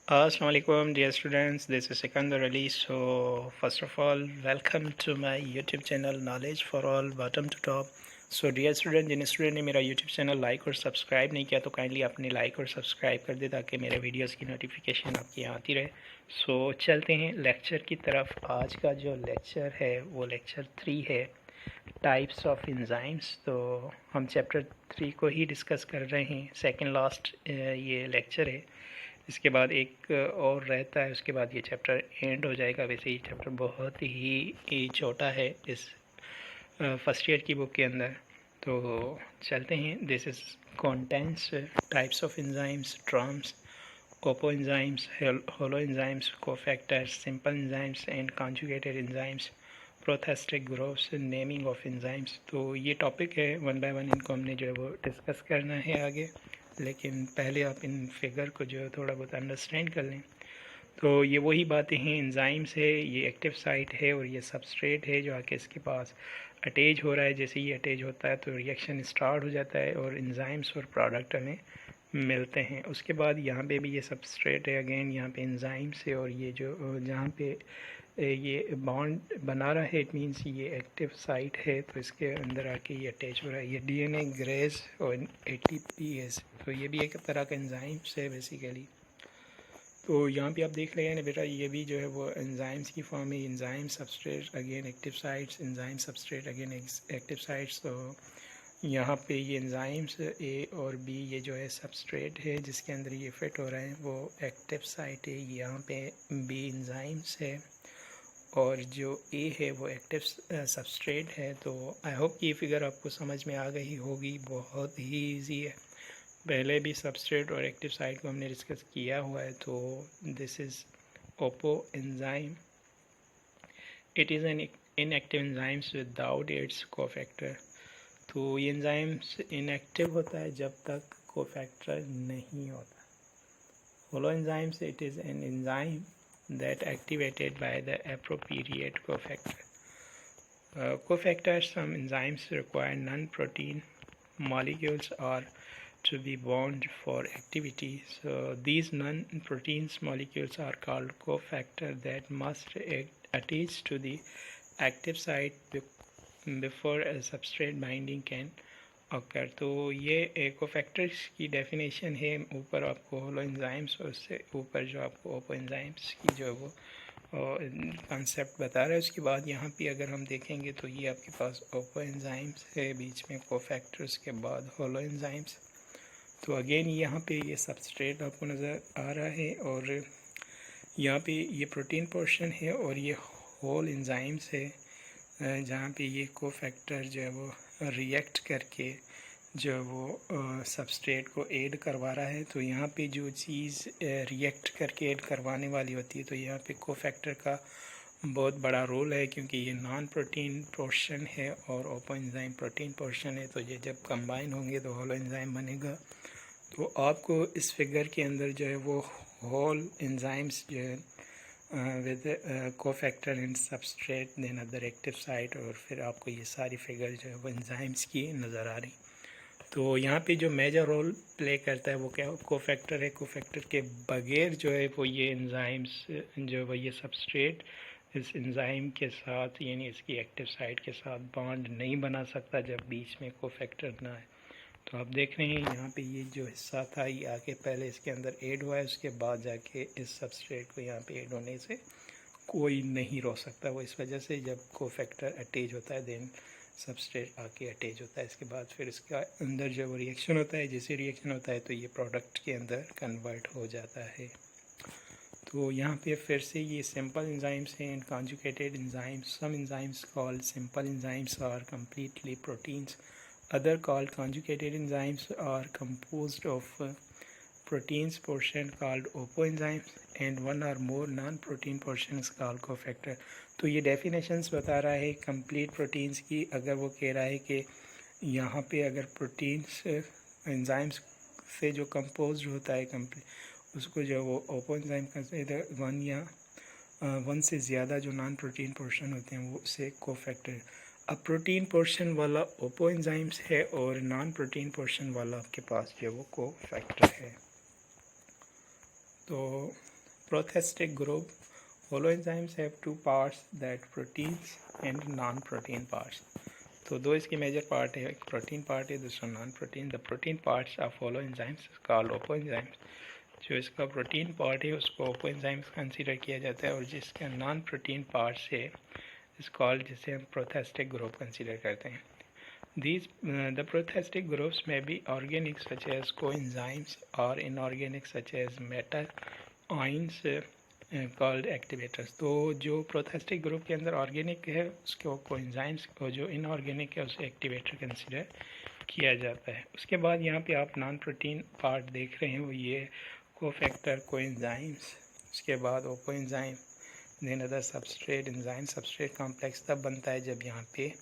Assalamu alaikum dear students, this is Sikandar Ali. So first of all, welcome to my YouTube channel Knowledge for All bottom to top. So dear student, Jin student ने मेरा YouTube channel like और subscribe नहीं किया तो kindly अपने like और subscribe कर दे ताकि मेरे वीडियोस की नोटिफिकेशन आपके यहाँ आती रहे। सो चलते हैं लेक्चर की तरफ। आज का जो लेक्चर है वो लेक्चर 3 है, टाइप्स ऑफ एंजाइम्स। तो हम चैप्टर 3 को ही डिस्कस कर रहे हैं, सेकेंड लास्ट ये लेक्चर है। इसके बाद एक और रहता है, उसके बाद ये चैप्टर एंड हो जाएगा। वैसे ये चैप्टर बहुत ही छोटा है इस फर्स्ट ईयर की बुक के अंदर। तो चलते हैं। This is contents types of enzymes, terms, कोपो enzymes, holo enzymes, cofactors, simple enzymes and conjugated enzymes, prosthetic groups, naming of enzymes. तो ये टॉपिक है, वन बाय वन इनको हमने जो है वो डिस्कस करना है आगे। लेकिन पहले आप इन फिगर को जो है थोड़ा बहुत अंडरस्टैंड कर लें। तो ये वही बातें हैं, एंजाइम्स है, ये एक्टिव साइट है और ये सबस्ट्रेट है जो आके इसके पास अटैच हो रहा है। जैसे ये अटैच होता है तो रिएक्शन स्टार्ट हो जाता है और एंजाइम्स और प्रोडक्ट हमें मिलते हैं। उसके बाद यहाँ पे भी ये सबस्ट्रेट है, अगेन यहाँ पे एंजाइम्स है और ये जो जहाँ पे ये बॉन्ड बना रहा है, इट मीन्स ये एक्टिव साइट है। तो इसके अंदर आके ये अटैच हो रहा है। ये डीएनए ग्रेज और एटीपीएस, तो ये भी एक तरह का एंजाइम्स है बेसिकली। तो यहाँ पे आप देख रहे हैं ना बेटा, ये भी जो है वो एंजाइम्स की फॉर्म है। Enzyme substrate again active sites, enzyme substrate again active sites. तो यहाँ पे ये एंजाइम्स ए और बी, ये जो है सबस्ट्रेट है जिसके अंदर ये फिट हो रहे हैं, वो एक्टिव साइट है। यहाँ पे बी एंजाइम्स है और जो ए है वो एक्टिव सबस्ट्रेट है। तो आई होप ये फिगर आपको समझ में आ गई होगी, बहुत ही ईजी है। पहले भी सबस्ट्रेट और एक्टिव साइट को हमने डिस्कस किया हुआ है। तो this is Oppo enzyme, it is an inactive enzymes without its cofactor. तो ये एंजाइम्स इनएक्टिव होता है जब तक कोफैक्टर नहीं होता। होलो enzymes, it is an enzyme that activated by the appropriate cofactor. Cofactors, some enzymes require non-protein molecules or to be bound for activity. So these non-protein molecules are called cofactor that must attach to the active site before a substrate binding can occur. तो ये cofactors की definition है। ऊपर आपको होलो enzymes और उससे ऊपर जो आपको ओपो एंजाइम्स की जो है वो कॉन्सेप्ट बता रहा है। उसके बाद यहाँ पे अगर हम देखेंगे तो ये आपके पास ओपो एंजाइम्स है, बीच में कोफैक्टर्स के बाद होलो एंजाइम्स। तो अगेन यहाँ पे ये सबस्ट्रेट आपको नज़र आ रहा है और यहाँ पे ये प्रोटीन पोर्शन है और ये होल एंजाइम्स है जहाँ पे ये कोफैक्टर जो है वो रिएक्ट करके जो वो सबस्ट्रेट को ऐड करवा रहा है। तो यहाँ पे जो चीज़ रिएक्ट करके ऐड करवाने वाली होती है, तो यहाँ पे कोफैक्टर का बहुत बड़ा रोल है क्योंकि ये नॉन प्रोटीन पोर्शन है और ओपो एंजाइम प्रोटीन पोर्शन है। तो ये जब कंबाइन होंगे तो होलो एंजाइम बनेगा। तो आपको इस फिगर के अंदर जो है वो होल एंजाइम्स जो है with cofactor and substrate then other active site, और फिर आपको ये सारी फिगर जो है वो एंजाइम्स की नज़र आ रही। तो यहाँ पे जो मेजर रोल प्ले करता है वो क्या, कोफैक्टर है। कोफैक्टर के बगैर जो है वो ये एंजाइम्स जो है वो ये सबस्ट्रेट इस एंजाइम के साथ यानी इसकी एक्टिव साइट के साथ बॉन्ड नहीं बना सकता जब बीच में कोफैक्टर ना है। तो आप देख रहे हैं यहाँ पे ये जो हिस्सा था ये आके पहले इसके अंदर ऐड हुआ है, उसके बाद जाके इस सबस्ट्रेट को यहाँ पे ऐड होने से कोई नहीं रोक सकता। वो इस वजह से जब कोफैक्टर अटैच होता है देन सबस्ट्रेट आके अटैच होता है। इसके बाद फिर इसका अंदर जब वो रिएक्शन होता है, जैसे रिएक्शन होता है तो ये प्रोडक्ट के अंदर कन्वर्ट हो जाता है। तो यहाँ पे फिर से ये सिंपल एंजाइम्स हैं and conjugated enzymes. Some enzymes called simple enzymes are completely proteins, other called conjugated enzymes are composed of proteins portion called opo-enzymes and one or more non-protein portions called cofactor। तो ये definitions बता रहा है complete proteins की। अगर वो कह रहा है कि यहाँ पे अगर प्रोटीन्स एंजाइम्स से जो कंपोज होता है कंप्लीट, उसको जो वो ओपो एंजाइम कंसिडर वन या वन से ज़्यादा जो नॉन प्रोटीन पोर्शन होते हैं वो से कोफैक्टर। अब प्रोटीन पोर्शन वाला ओपो एंजाइम्स है और नॉन प्रोटीन पोर्शन वाला आपके पास जो वो कोफैक्टर है। तो प्रोथेस्टिक group holoenzymes have two parts, that proteins and non-protein parts. तो दो इसके मेजर पार्ट है, एक प्रोटीन पार्ट है, दूसरा non protein. The protein parts of holoenzymes called apoenzymes. जो इसका प्रोटीन पार्ट है उसको ओपोएंजाइम्स कंसीडर किया जाता है, और जिसका नॉन प्रोटीन पार्ट्स है इस कॉल्ड, जिसे हम प्रोथेस्टिक ग्रुप कंसीडर करते हैं. These the prothestic groups may be organic such as coenzymes or inorganic such as metal ions called activators. तो जो प्रोथेस्टिक ग्रुप के अंदर ऑर्गेनिक है उसको कोएंजाइम्स, और जो इनऑर्गेनिक है उसे एक्टिवेटर कंसिडर किया जाता है. उसके बाद यहाँ पे आप नॉन प्रोटीन पार्ट देख रहे हैं, वो ये कोफैक्टर, कोएंजाइम्स, उसके बाद holoenzyme, then other substrate enzyme. Substrate complex तब बनता है जब यहाँ पे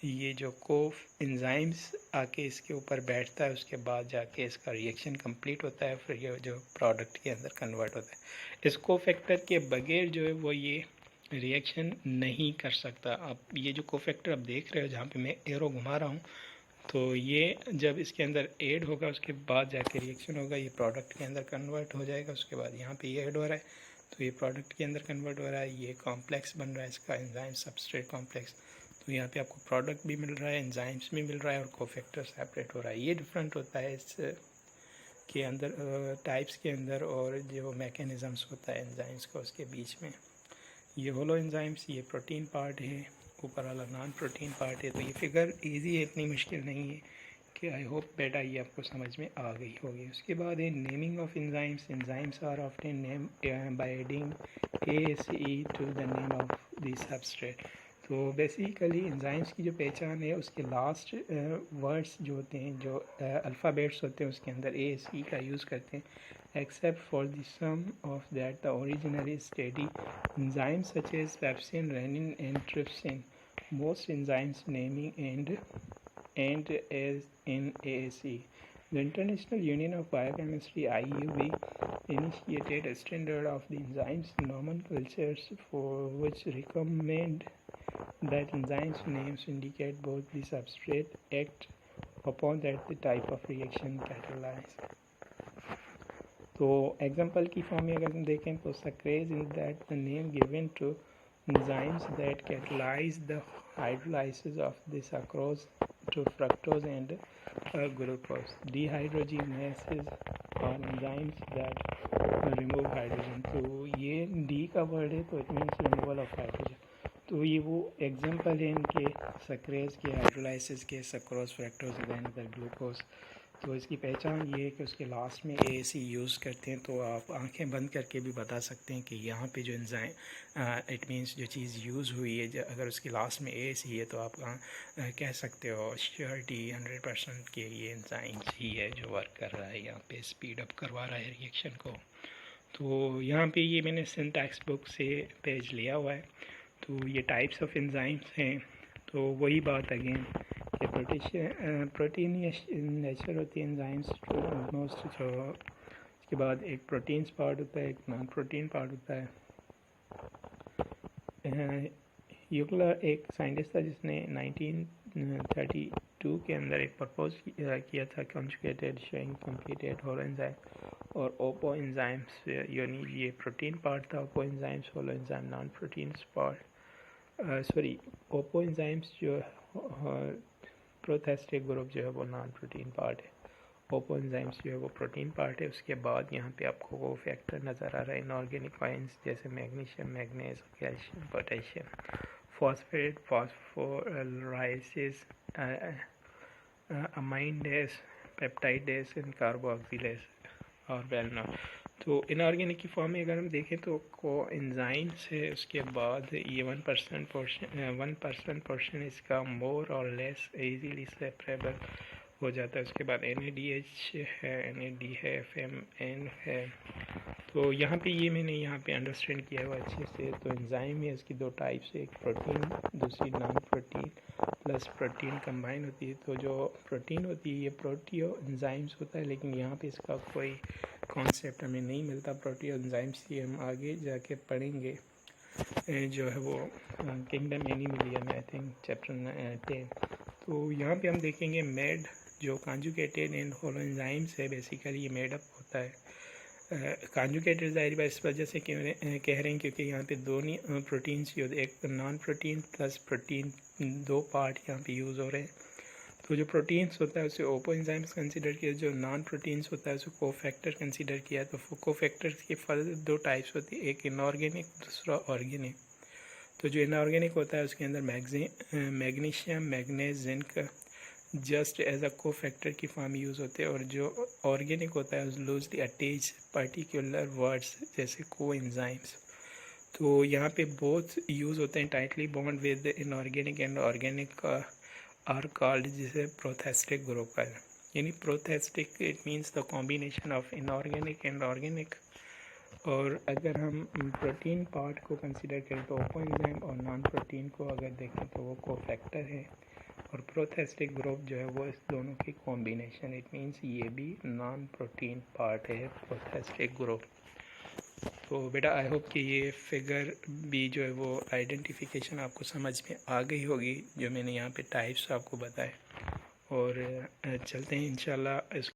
ये जो कोएंजाइम्स आके इसके ऊपर बैठता है, उसके बाद जाके इसका रिएक्शन कंप्लीट होता है, फिर ये जो प्रोडक्ट के अंदर कन्वर्ट होता है. इस कोफैक्टर के बगैर जो है वो ये रिएक्शन नहीं कर सकता. अब ये जो कोफैक्टर आप देख रहे हो जहाँ पे मैं एरो घुमा रहा हूँ, तो ये जब इसके अंदर ऐड होगा उसके बाद जाके रिएक्शन होगा, ये प्रोडक्ट के अंदर कन्वर्ट हो जाएगा. उसके बाद यहाँ पे ये ऐड हो रहा है तो ये प्रोडक्ट के अंदर कन्वर्ट हो रहा है, ये कॉम्प्लेक्स बन रहा है इसका, एंजाइम सबस्ट्रेट कॉम्प्लेक्स. तो यहाँ पे आपको प्रोडक्ट भी मिल रहा है, एंजाइम्स भी मिल रहा है, और कोफैक्टर सेपरेट हो रहा है. ये डिफरेंट होता है इस के अंदर टाइप्स के अंदर, और जो मैकेनिज़म्स होता है एंजाइम्स का उसके बीच में. ये होलो एंजाइम्स, ये प्रोटीन पार्ट है, ऊपर वाला नॉन प्रोटीन पार्ट है. तो ये फिगर इजी है, इतनी मुश्किल नहीं है, कि आई होप बेटा ये आपको समझ में आ गई होगी. उसके बाद है naming of enzymes. Enzymes are often name by adding ACE to the name of the substrate. तो बेसिकली एंजाइम्स की जो पहचान है उसके लास्ट वर्ड्स जो होते हैं, जो अल्फ़ाबेट्स होते हैं, उसके अंदर ACE का यूज़ करते हैं, except for the sum of that the original is steady. Enzymes such as pepsin, rennin and trypsin. Most enzymes naming and as in ASE. The International Union of Biochemistry (IUB) initiated a standard of the enzymes nomenclatures for which recommend that enzymes names indicate both the substrate act upon that the type of reaction catalyzed. तो example की form में अगर हम देखें तो sucrase in that the name given to enzymes that catalyze the hydrolysis of the sucrose to fructose and glucose. Dehydrogenases are enzymes that remove hydrogen. तो ये D का वर्ड है तो it means removal of hydrogen. तो ये वो example है इनके सक्रेज के, हाइड्रोलाइसिस के, sucrose, fructose and the glucose. तो इसकी पहचान ये है कि उसके लास्ट में ACE यूज़ करते हैं. तो आप आंखें बंद करके भी बता सकते हैं कि यहाँ पे जो एंजाइम इट मीन्स जो चीज़ यूज़ हुई है, अगर उसके लास्ट में ACE है तो आप कह सकते हो श्योरिटी 100% के ये एंजाइम ही है जो वर्क कर रहा है, यहाँ पे स्पीड अप करवा रहा है रिएक्शन को. तो यहाँ पे ये मैंने सिंटैक्स बुक से पेज लिया हुआ है. तो ये टाइप्स ऑफ एंजाइम्स हैं. तो वही बात अगेन प्रोटीन नेचर होती है एंजाइम्स तो ऑलमोस्ट. जो इसके बाद एक प्रोटीन्स पार्ट होता है, एक नॉन प्रोटीन पार्ट होता है. यूक्लर एक साइंटिस्ट था जिसने 1932 के अंदर एक प्रपोज किया था conjugated showing completed holo enzyme और ओपो एंजाइम्स. यानी ये प्रोटीन पार्ट था Oppo enzymes, holo enzyme non proteins part. Oppo enzymes जो प्रोथेस्टिक ग्रुप जो है वो नॉन प्रोटीन पार्ट है, ओपो एंजाइम्स जो है वो प्रोटीन पार्ट है. उसके बाद यहाँ पे आपको वो फैक्टर नज़र आ रहा है इनऑर्गेनिक आयंस जैसे magnesium, manganese, calcium, potassium, phosphate, phosphorylases, amidase, peptidase and carboxylase और वेलनॉल. तो इनऑर्गेनिक की फॉर्म में अगर हम देखें तो को एंजाइम्स है. उसके बाद ये 1% पोर्शन इसका मोर और लेस इजीली सेपरेबल हो जाता है. उसके बाद NADH है, NAD है, FMN है. तो यहाँ पे ये मैंने यहाँ पे अंडरस्टैंड किया हुआ अच्छे से. तो एंजाइम है इसकी दो टाइप्स है, एक प्रोटीन दूसरी non protein plus protein combine होती है. तो जो प्रोटीन होती है ये प्रोटियो एंजाइम्स होता है, लेकिन यहाँ पे इसका कोई कॉन्सेप्ट हमें नहीं मिलता. प्रोटियो एंजाइम्स की हम आगे जाके पढ़ेंगे जो है वो किंगडम एनिमलिया में आई थिंक चैप्टर 10. तो यहाँ पे हम देखेंगे मेड जो कॉन्जुगेटेड एंड होलो एंजाइम्स है बेसिकली ये मेड अप होता है कॉन्जुगेटेड ज़ाहिर इस वजह से कह रहे हैं क्योंकि यहाँ पे दोनों प्रोटीन्स यूज, एक नॉन प्रोटीन प्लस प्रोटीन, दो पार्ट यहाँ पे यूज़ हो रहे हैं। तो जो प्रोटीन्स होता है उसे ओपो एंजाइम्स कंसिडर किया, जो नॉन प्रोटीन्स होता है उसे कोफैक्टर कंसिडर किया। तो कोफैक्टर्स की फर्दर दो टाइप्स होती है, एक इनऑर्गेनिक, दूसरा ऑर्गेनिक। तो जो इनऑर्गेनिक होता है उसके अंदर magnesium, manganese, zinc just as a cofactor की फॉर्म यूज़ होते हैं, और जो ऑर्गेनिक होता है लूजली अटैच पर्टिकुलर वर्ड्स जैसे को एंजाइम्स। तो यहाँ पे बोथ यूज़ होते हैं tightly bond with inorganic and organic are called, जिसे प्रोथेस्टिक ग्रुप है। यानी prosthetic it means the combination of inorganic and organic. और अगर हम प्रोटीन पार्ट को कंसिडर करें तो ओपो एंजाइम, और नॉन प्रोटीन को अगर देखें तो वो कोफैक्टर है, और प्रोथेस्टिक ग्रुप जो है वो इस दोनों की कॉम्बिनेशन, इट मीन्स ये भी नॉन प्रोटीन पार्ट है प्रोथेस्टिक ग्रुप। तो बेटा आई होप कि ये फिगर भी जो है वो आइडेंटिफिकेशन आपको समझ में आ गई होगी, जो मैंने यहाँ पे टाइप्स आपको बताए। और चलते हैं इंशाल्लाह इस